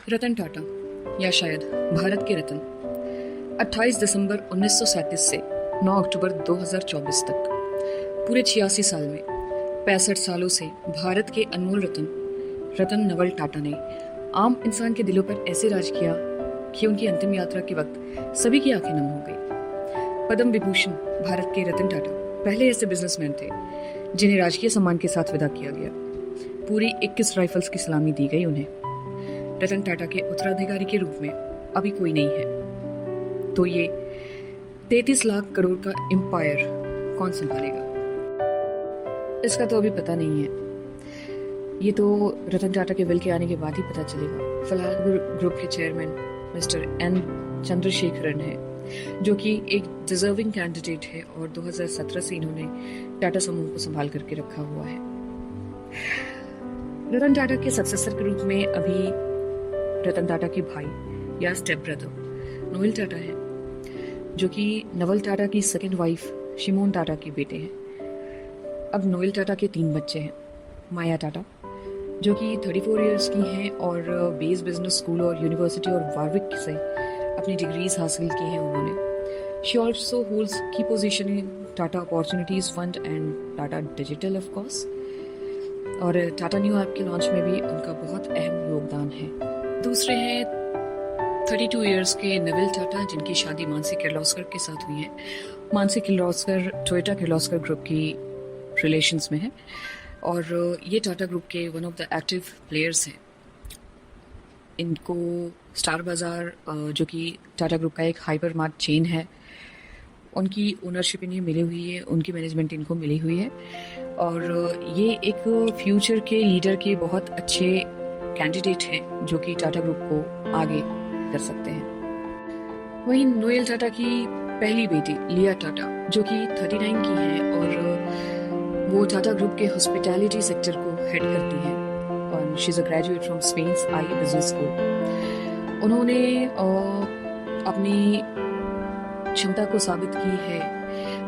रतन टाटा या शायद भारत के रतन 28 दिसंबर 1937 से 9 अक्टूबर 2024 तक पूरे 86 साल में 65 सालों से भारत के अनमोल रतन नवल टाटा ने आम इंसान के दिलों पर ऐसे राज किया कि उनकी अंतिम यात्रा के वक्त सभी की आंखें नम हो गई। पद्म विभूषण भारत के रतन टाटा पहले ऐसे बिजनेसमैन थे जिन्हें राजकीय सम्मान के साथ विदा किया गया। पूरी 21 राइफल्स की सलामी दी गई उन्हें। रतन टाटा के उत्तराधिकारी के रूप में अभी कोई नहीं है, तो ये 33 लाख करोड़ का एम्पायर कौन संभालेगा, इसका तो अभी पता नहीं है। ये तो रतन टाटा के विल के आने के बाद ही पता चलेगा। फिलहाल ग्रुप के चेयरमैन मिस्टर एन चंद्रशेखरन है, जो कि एक डिजर्विंग कैंडिडेट है और 2017 से इन्होंने टाटा समूह को संभाल करके रखा हुआ है। रतन टाटा के सक्सेसर के रूप में अभी रतन टाटा के भाई या स्टेप ब्रदर नोएल टाटा है, जो कि नवल टाटा की सेकंड वाइफ शिमोन टाटा के बेटे हैं। अब नोएल टाटा के 3 बच्चे हैं। माया टाटा, जो कि 34 इयर्स की हैं और बेस बिजनेस स्कूल और यूनिवर्सिटी और वार्विक से अपनी डिग्रीज हासिल की हैं उन्होंने। शी ऑल्सो होल्ड्स की position in Tata opportunities fund and Tata digital of course, और टाटा न्यू ऐप के लॉन्च में भी उनका बहुत अहम योगदान है। दूसरे हैं 32 इयर्स के नविल टाटा, जिनकी शादी मानसी किर्लोस्कर के साथ हुई है। मानसी किर्लोस्कर टोयोटा किर्लोस्कर ग्रुप की रिलेशंस में है और ये टाटा ग्रुप के one of the active players हैं। इनको स्टार बाजार, जो कि टाटा ग्रुप का एक हाइपर मार्ट चेन है, उनकी ओनरशिप इन्हें मिली हुई है, उनकी मैनेजमेंट इनको मिली हुई है और ये एक फ्यूचर के लीडर के बहुत अच्छे कैंडिडेट हैं जो कि टाटा ग्रुप को आगे कर सकते हैं। वहीं नोएल टाटा की पहली बेटी लिया टाटा, जो कि 39 की है और वो टाटा ग्रुप के हॉस्पिटैलिटी सेक्टर को हेड करती है और she is a graduate from spans I business school. उन्होंने अपनी क्षमता को साबित की है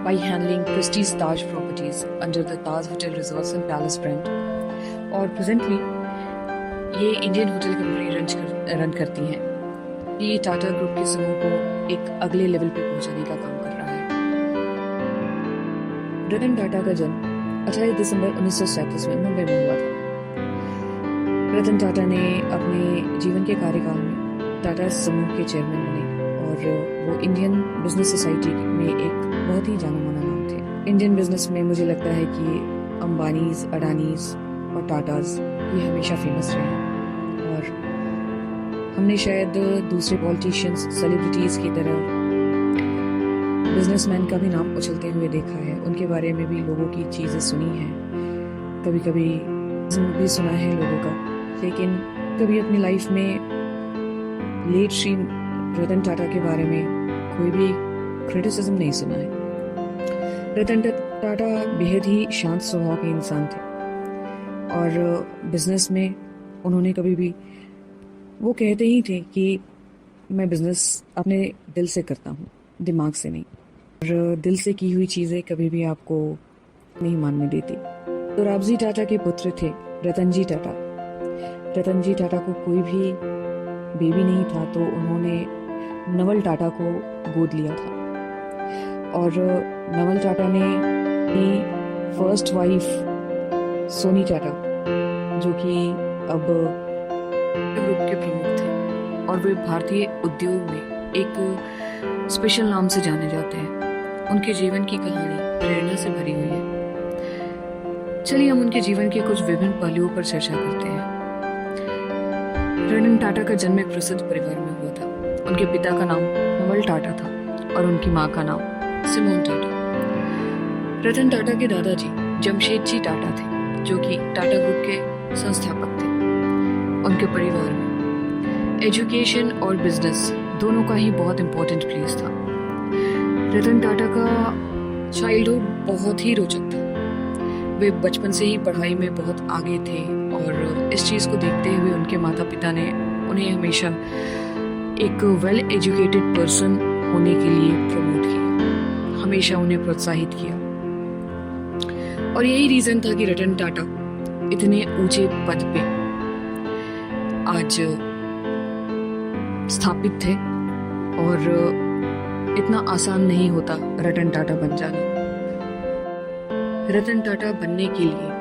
by handling Prestige Taj properties under the Taj hotel resorts and palace brand, और प्रेजेंटली ये इंडियन होटल कंपनी रन करती हैं। ये टाटा ग्रुप के समूह को एक अगले लेवल पे पहुंचाने का काम कर रहा है। रतन टाटा का जन्म 28 दिसंबर 1937 में मुंबई में हुआ था। रतन टाटा ने अपने जीवन के कार्यकाल में टाटा समूह के चेयरमैन बने और वो इंडियन बिजनेस सोसाइटी में एक बहुत ही जाना माना नाम थे। इंडियन बिजनेस में मुझे लगता है कि अंबानीज, अडानीज और टाटाज ये हमेशा फेमस रहे हैं और हमने शायद दूसरे पॉलिटिशियंस, सेलिब्रिटीज की तरह बिजनेसमैन का भी नाम उछलते हुए देखा है। उनके बारे में भी लोगों की चीज़ें सुनी हैं, कभी कभी भी सुना है लोगों का, लेकिन कभी अपनी लाइफ में लेट श्री रतन टाटा के बारे में कोई भी क्रिटिसिज्म नहीं सुना है। रतन टाटा बेहद ही शांत स्वभाव के इंसान थे और बिजनेस में उन्होंने कभी भी, वो कहते ही थे कि मैं बिजनेस अपने दिल से करता हूँ, दिमाग से नहीं, और दिल से की हुई चीज़ें कभी भी आपको नहीं मानने देती। तो राबजी टाटा के पुत्र थे रतन जी टाटा। रतन जी टाटा को कोई भी बेबी नहीं था, तो उन्होंने नवल टाटा को गोद लिया था और नवल टाटा ने अपनी फर्स्ट वाइफ सोनी टाटा, जो कि अब ग्रुप के प्रमुख थे और वे भारतीय उद्योग में एक स्पेशल नाम से जाने जाते हैं। उनके जीवन की कहानी प्रेरणा से भरी हुई है। चलिए हम उनके जीवन के कुछ विभिन्न पहलुओं पर चर्चा करते हैं। रतन टाटा का जन्म एक प्रसिद्ध परिवार में हुआ था। उनके पिता का नाम नवल टाटा था और उनकी माँ का नाम सिमोन टाटा। रतन टाटा के दादाजी जमशेद जी टाटा थे, जो कि टाटा ग्रुप के संस्थापक थे। उनके परिवार में एजुकेशन और बिजनेस दोनों का ही बहुत इम्पोर्टेंट प्लेस था। रतन टाटा का चाइल्डहुड बहुत ही रोचक था। वे बचपन से ही पढ़ाई में बहुत आगे थे और इस चीज़ को देखते हुए उनके माता पिता ने उन्हें हमेशा एक वेल एजुकेटेड पर्सन होने के लिए प्रमोट किया, हमेशा उन्हें प्रोत्साहित किया। और यही रीजन था कि रतन टाटा इतने ऊंचे पद पे आज स्थापित थे और इतना आसान नहीं होता रतन टाटा बन जाना। रतन टाटा बनने के लिए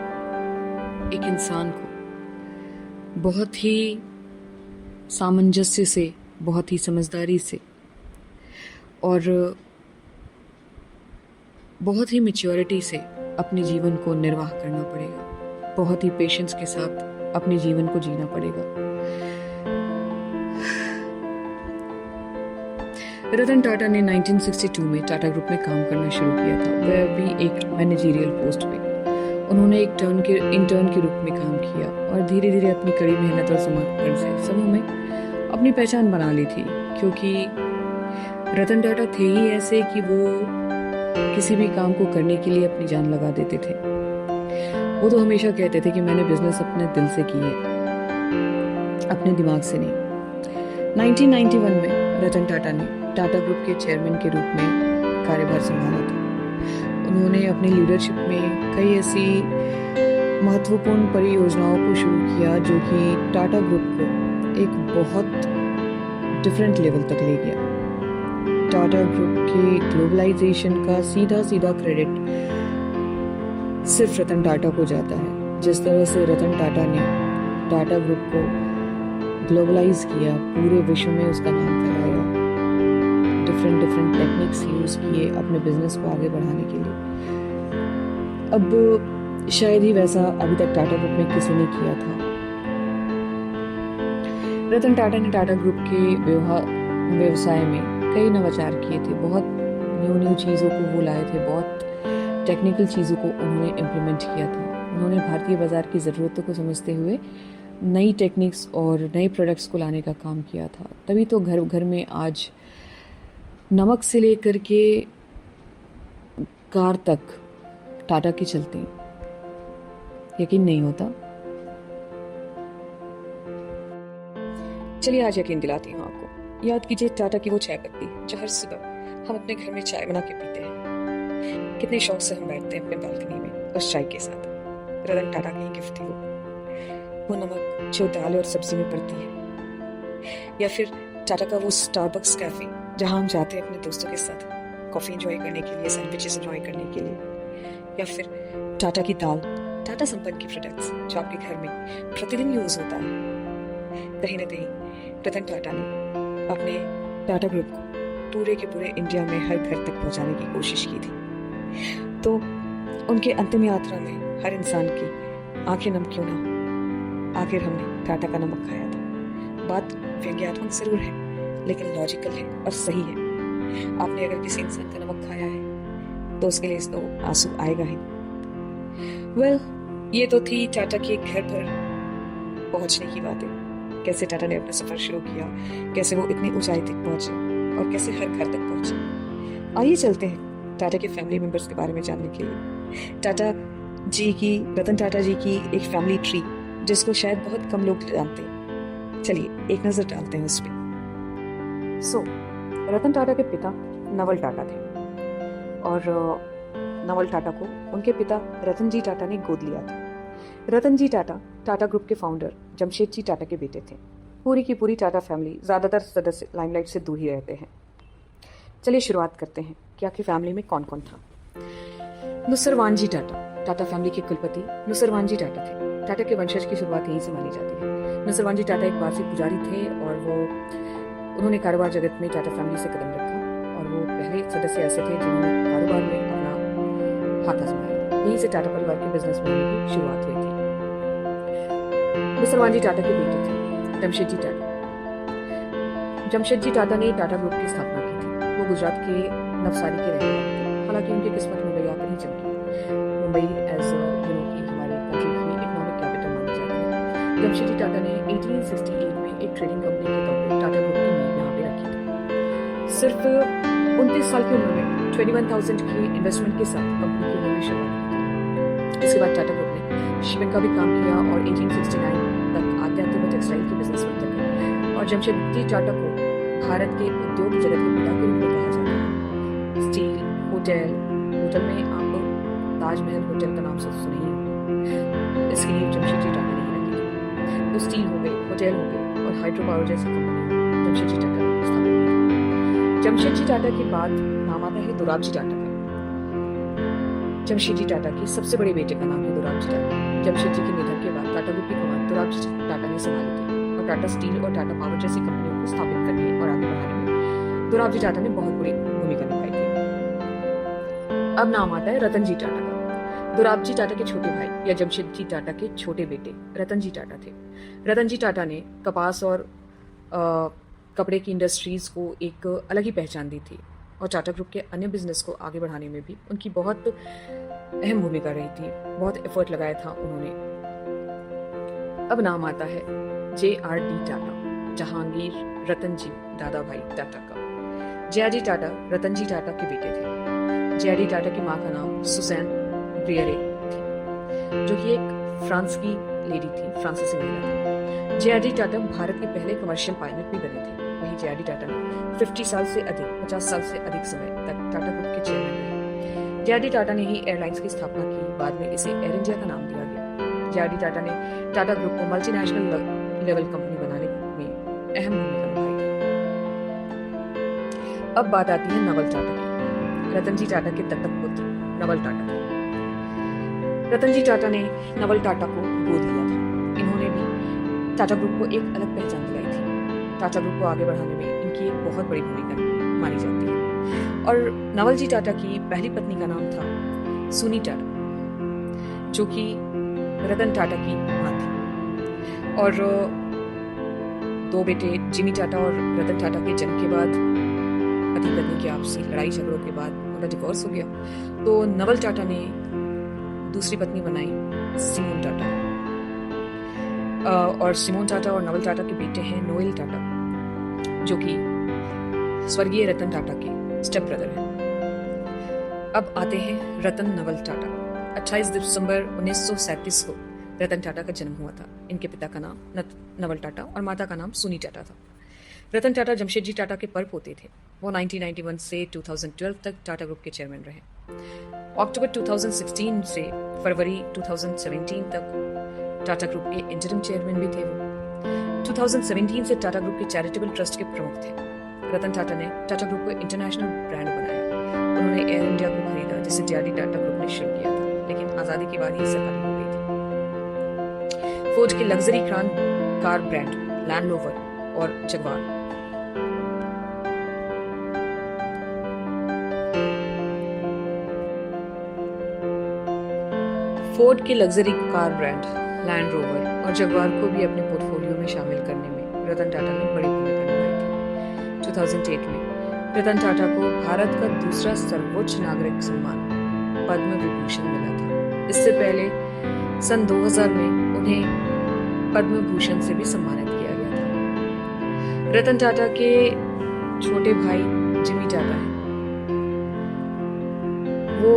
एक इंसान को बहुत ही सामंजस्य से, बहुत ही समझदारी से और बहुत ही मैच्योरिटी से अपने जीवन को निर्वाह करना पड़ेगा। बहुत ही पेशेंस के साथ अपने जीवन को जीना पड़ेगा। रतन टाटा ने 1962 में टाटा ग्रुप में काम करना शुरू किया था, वह भी एक मैनेजरियल पोस्ट पे। उन्होंने एक इंटर्न के रूप में काम किया और धीरे धीरे अपनी कड़ी मेहनत और समर्पण से समूह में अपनी पहचान बना ली थी, क्योंकि रतन टाटा थे ही ऐसे कि वो किसी भी काम को करने के लिए अपनी जान लगा देते थे। वो तो हमेशा कहते थे कि मैंने बिजनेस अपने दिल से की है, अपने दिमाग से नहीं। 1991 में रतन टाटा ने टाटा ग्रुप के चेयरमैन के रूप में कार्यभार संभाला था। उन्होंने अपनी लीडरशिप में कई ऐसी महत्वपूर्ण परियोजनाओं को शुरू किया जो कि टाटा ग्रुप को एक बहुत डिफरेंट लेवल तक ले गया। टाटा ग्रुप के ग्लोबलाइजेशन का सीधा क्रेडिट सिर्फ रतन टाटा को जाता है। जिस तरह से रतन टाटा ने टाटा ग्रुप को ग्लोबलाइज किया, पूरे विश्व में उसका नाम फैलाया, डिफरेंट टेक्निक्स यूज किए अपने बिजनेस को आगे बढ़ाने के लिए। अब शायद ही वैसा अभी तक टाटा ग्रुप में किसी ने किया था। रतन टाटा ने टाटा ग्रुप के व्यवसाय में कई नवाचार किए थे। बहुत न्यू चीज़ों को वो लाए थे, बहुत टेक्निकल चीज़ों को उन्होंने इम्प्लीमेंट किया था। उन्होंने भारतीय बाजार की ज़रूरतों को समझते हुए नई टेक्निक्स और नए प्रोडक्ट्स को लाने का काम किया था। तभी तो घर घर में आज नमक से लेकर के कार तक टाटा के चलते हैं। यकीन नहीं होता? चलिए आज यकीन दिलाती हूँ आपको। याद कीजिए टाटा की वो चाय पत्ती जो हर सुबह हम अपने घर में चाय बना के पीते हैं। कितने शौक से हम बैठते हैं अपने बालकनी में उस चाय के साथ। रतन टाटा की गिफ्ट थी वो नमक जो दाल और सब्जी में पड़ती है। या फिर टाटा का वो स्टारबक्स कैफे जहां हम जाते हैं अपने दोस्तों के साथ कॉफी एंजॉय करने के लिए, सैंडविचेस एंजॉय करने के लिए। या फिर टाटा की दाल, टाटा संपन्न की प्रोडक्ट्स जो आपके घर में प्रतिदिन यूज होता है। कहीं ना कहीं रतन टाटा ने अपने टाटा ग्रुप को पूरे के पूरे इंडिया में हर घर तक पहुंचाने की कोशिश की थी। तो उनके अंतिम यात्रा में हर इंसान की आंखें नम क्यों ना, आखिर हमने टाटा का नमक खाया था। बात व्यंग्यात्मक जरूर है लेकिन लॉजिकल है और सही है। आपने अगर किसी इंसान का नमक खाया है तो उसके लिए तो आंसू आएगा ही। वेल, ये तो थी टाटा के घर पर पहुंचने की बातें। कैसे टाटा ने अपना सफर शुरू किया, कैसे वो इतनी ऊंचाई तक पहुंचे और कैसे हर घर तक पहुंचे। आइए चलते हैं टाटा के फैमिली मेंबर्स के बारे में जानने के लिए। रतन टाटा जी की एक फैमिली ट्री जिसको शायद बहुत कम लोग जानते हैं। चलिए एक नजर डालते हैं उस पर। रतन टाटा के पिता नवल टाटा थे और नवल टाटा को उनके पिता रतन जी टाटा ने गोद लिया था। रतन जी टाटा टाटा ग्रुप के फाउंडर जमशेद जी टाटा के बेटे थे। पूरी की पूरी टाटा फैमिली ज़्यादातर सदस्य लाइमलाइट से दूर ही रहते हैं। चलिए शुरुआत करते हैं कि आखिर फैमिली में कौन कौन था। नुसरवान जी टाटा, टाटा फैमिली के कुलपति नुसरवान जी टाटा थे। टाटा के वंशज की शुरुआत यहीं से मानी जाती है। नुसरवान जी टाटा एक वार्षिक पुजारी थे और उन्होंने कारोबार जगत में टाटा फैमिली से कदम रखा और वो पहले सदस्य ऐसे थे जिन्होंने कारोबार में अपना हाथ आजमाया। यहीं से टाटा परिवार के बिजनेस में आने की शुरुआत हुई थी। नुसरवान जी टाटा के बेटे थे जमशेद जी टाटा। जमशेद जी टाटा ने टाटा ग्रुप की स्थापना की थी। वो गुजरात के नवसारी के रहने वाले थे। हालांकि उनकी किस्मत मुंबई आकर ही चमकी। मुंबई एज की हमारे कंट्री की इकोनॉमिक कैपिटल मानी जाती है। जमशेद जी टाटा ने 1868 में एक ट्रेडिंग कंपनी के तौर पर टाटा ग्रुप की नींव यहाँ पे रखी थी। सिर्फ 29 साल की उम्र में 21,000 की इन्वेस्टमेंट के साथ कंपनी की उन्होंने शुरुआत की। इसके बाद टाटा ग्रुप ने शिपिंग का भी काम किया और 1869 तक आते आते वो टेक्सटाइल के बिजनेस में उतर। और जमशेद जी टाटा को भारत के उद्योग जगत के पिता के रूप में कहा जाता है। स्टील, होटल में आप ताजमहल होटल का नाम सुने ही, इसके लिए जमशेद जी टाटा ने रखी। तो स्टील हो गए, होटल हो गए और हाइड्रो पावर जैसी कंपनी जमशेदजी टाटा ने स्थापित किया। जमशेदजी टाटा के बाद नाम आता है दोराबजी टाटा का। जमशेदजी टाटा के सबसे बड़े बेटे का नाम है दोराबजी टाटा। जमशेदजी के निधन के बाद टाटा ग्रुप की कमान दोराबजी टाटा ने संभाली थी और टाटा स्टील और टाटा पावर जैसी कंपनियों को स्थापित करने और आगे बढ़ाने में दोराबजी टाटा ने बहुत बड़ी भूमिका निभाई थी। अब नाम आता है रतनजी टाटा का। दोराबजी टाटा के छोटे भाई या जमशेदजी टाटा के छोटे बेटे रतनजी टाटा थे। रतनजी टाटा ने कपास और कपड़े की इंडस्ट्रीज को एक अलग ही पहचान दी थी और टाटा ग्रुप के अन्य बिजनेस को आगे बढ़ाने में भी उनकी बहुत अहम भूमिका रही थी। बहुत एफर्ट लगाया था उन्होंने। अब नाम आता है JRD टाटा, जहांगीर रतनजी दादा भाई टाटा का। JRD टाटा रतनजी टाटा के बेटे थे। JRD टाटा की माँ का नाम सुजैन ब्रियरे थी, जो कि एक फ्रांस की लेडी थी, फ्रांसीसी महिला थी। JRD टाटा भारत के पहले कमर्शियल पायलट भी बने थे। वहीं JRD टाटा ने 50 साल से अधिक समय तक टाटा ग्रुप के चेयरमैन रहे। JRD टाटा ने ही एयरलाइंस की स्थापना की। बाद में इसे एयर इंडिया का नाम दिया गया। JRD टाटा ने टाटा ग्रुप को मल्टीनेशनल लेवल कंपनी बनाने में अहम भूमिका निभाई। अब बात आती है नवल टाटा की। रतनजी टाटा के दत्तक पुत्र नवल टाटा थे। रतनजी टाटा ने नवल टाटा को गोद लिया था। इन्होंने भी टाटा ग्रुप को एक अलग पहचान दिलाई थी। टाटा ग्रुप को आगे बढ़ाने में इनकी एक बहुत बड़ी भूमिका मानी जाती है। और नवल जी टाटा की पहली पत्नी का नाम था सुनी टाटा, जो कि रतन टाटा की मां थी। और दो बेटे जिमी टाटा और रतन टाटा के जन्म के बाद पति पत्नी की आपसी लड़ाई झगड़ों के बाद उनका डिवोर्स हो गया, तो नवल टाटा ने दूसरी पत्नी बनाई सिमोन टाटा। और सिमोन टाटा और नवल टाटा के बेटे हैं नोएल टाटा, जो कि स्वर्गीय रतन टाटा के स्टेप ब्रदर हैं। अब आते हैं रतन नवल टाटा। 28 दिसंबर 1937 को रतन टाटा का जन्म हुआ था। इनके पिता का नाम नवल टाटा और माता का नाम सुनी टाटा था। रतन टाटा जमशेदजी टाटा के पर पोते थे। वो 1991 से 2012 तक टाटा ग्रुप के चेयरमैन रहे। अक्टूबर 2016 से फरवरी 2017 तक टाटा ग्रुप के इंटरिम चेयरमैन भी थे वो। 2017 से टाटा ग्रुप के चैरिटेबल ट्रस्ट के प्रमुख थे। रतन टाटा ने टाटा ग्रुप को इंटरनेशनल ब्रांड बनाया। उन्होंने एयर इंडिया को खरीदा, जिसे JRD टाटा ग्रुप ने शुरू किया था, लेकिन आजादी के बाद ही सरकारी हो गई थी। फोर्ड के luxury car brand land rover और जगुआर फोर्ड के luxury car brand land rover और जगुआर को भी अपने पोर्टफोलियो में शामिल करने में रतन टाटा ने बड़ी भूमिका निभाई थी। 2008 में रतन टाटा को भारत का दूसरा सर्वोच्च नागरिक सम्मान पद्म विभूषण मिला था। इससे पहले सन 2000 में उन्हें पद्म भूषण से भी सम्मानित किया गया था। रतन टाटा के छोटे भाई जिमी टाटा हैं। वो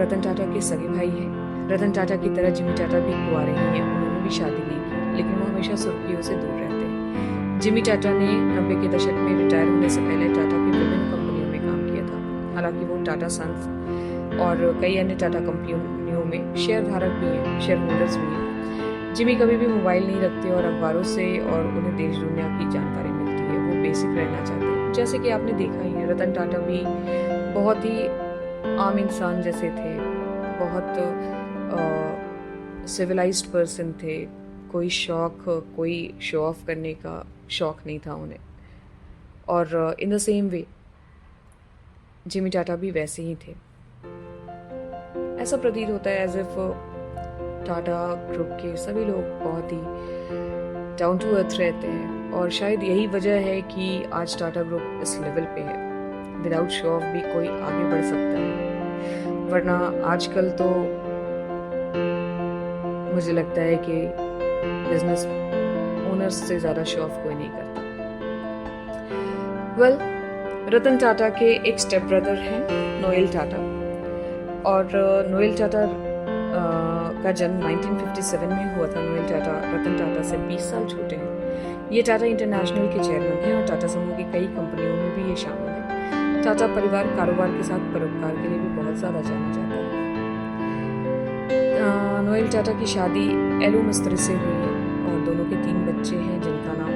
रतन टाटा के सगे भाई हैं। रतन टाटा की तरह जिमी टाटा भी कुंवारे ही हैं। उन्होंने भी शादी नहीं की, लेकिन वो हमेशा सुर्खियों से दूर रहते हैं। जिमी टाटा ने 90 के दशक में रिटायर होने से पहले टाटा की विभिन्न कंपनियों में काम किया था। हालांकि वो टाटा सन्स और कई अन्य टाटा कंपनियों में शेयर धारक भी हैं, शेयर होल्डर्स भी हैं। जिमी कभी भी मोबाइल नहीं रखते और अखबारों से और उन्हें देश दुनिया की जानकारी मिलती है। वो बेसिक रहना चाहते हैं। जैसे कि आपने देखा ही है, रतन टाटा भी बहुत ही आम इंसान जैसे थे, बहुत सिविलाइज्ड पर्सन थे। कोई शो ऑफ करने का शौक नहीं था उन्हें। और in the same way Jimmy Tata भी वैसे ही थे। ऐसा प्रतीत होता है एज इफ टाटा ग्रुप के सभी लोग बहुत ही डाउन टू अर्थ रहते हैं, और शायद यही वजह है कि आज टाटा ग्रुप इस लेवल पे है। विदाउट शो ऑफ भी कोई आगे बढ़ सकता है, वरना आजकल तो मुझे लगता है कि बिजनेस ओनर्स से ज़्यादा शो ऑफ कोई नहीं करता। रतन टाटा के एक स्टेप ब्रदर हैं नोएल टाटा, और नोएल टाटा का जन्म 1957 में हुआ था। नोएल टाटा रतन टाटा से 20 साल छोटे हैं। ये टाटा इंटरनेशनल के चेयरमैन हैं और टाटा समूह की कई कंपनियों में भी ये शामिल है। टाटा परिवार कारोबार के साथ परोपकार के लिए भी बहुत ज़्यादा जाना जाता है। नोएल टाटा की शादी एलो मिस्त्री से हुई है और दोनों के 3 बच्चे हैं, जिनका नाम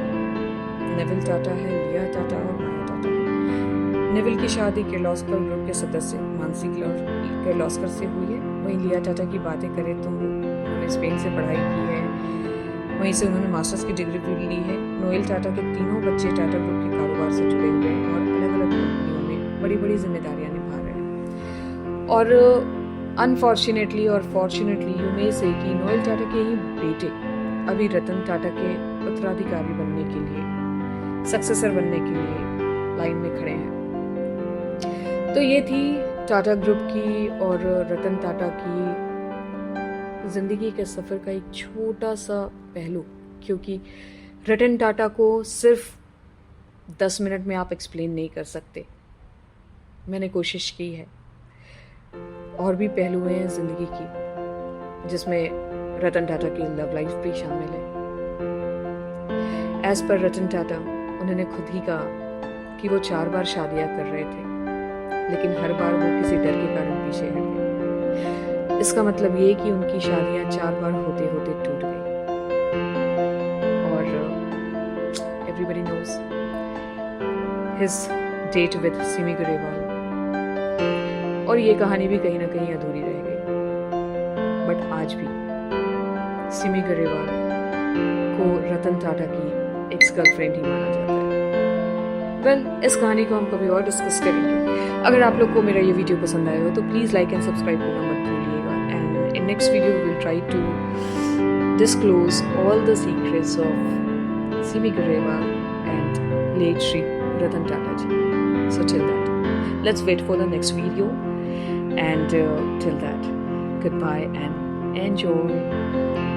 नेविल टाटा है, लिया टाटा और माया टाटा है। नेविल की शादी किर्लोस्कर ग्रुप के सदस्य मानसी किर्लोस्कर से हुई है। वहीं लिया टाटा की बातें करें तो उन्होंने स्पेन से पढ़ाई की है, वहीं से उन्होंने मास्टर्स की डिग्री भी ली है। नोएल टाटा के तीनों बच्चे टाटा ग्रुप के कारोबार से जुड़े हुए हैं और अलग अलग कंपनियों में बड़ी बड़ी जिम्मेदारियां निभा रहे हैं। और अनफॉर्चुनेटली और फॉर्चुनेटली यू मे से कि नोएल टाटा के ही बेटे अभी रतन टाटा के उत्तराधिकारी बनने के लिए, सक्सेसर बनने के लिए लाइन में खड़े हैं। तो ये थी टाटा ग्रुप की और रतन टाटा की जिंदगी के सफर का एक छोटा सा पहलू, क्योंकि रतन टाटा को सिर्फ 10 मिनट में आप एक्सप्लेन नहीं कर सकते। मैंने कोशिश की है। और भी पहलू हैं जिंदगी की जिसमें रतन टाटा की लव लाइफ भी शामिल है। एज पर रतन टाटा, उन्होंने खुद ही कहा कि वो 4 बार शादियां कर रहे थे, लेकिन हर बार वो किसी डर के कारण पीछे हट गए। इसका मतलब ये कि उनकी शादियां 4 बार होते होते टूट गई। और everybody knows his date with Simi Grewal, और ये कहानी भी कहीं ना कहीं अधूरी रह गई। बट आज भी सिमी ग्रेवाल को रतन टाटा की एक्स गर्लफ्रेंड ही माना जाता है। वेल, इस कहानी को हम कभी और डिस्कस करेंगे। अगर आप लोग को मेरा ये वीडियो पसंद आया हो तो प्लीज़ लाइक एंड सब्सक्राइब करना मत भूलिएगा। And in next video we will try to disclose all the secrets of Simi Grewal and late Shri Ratan Tata ji. So till that, let's wait for the next video, and till that, goodbye and enjoy.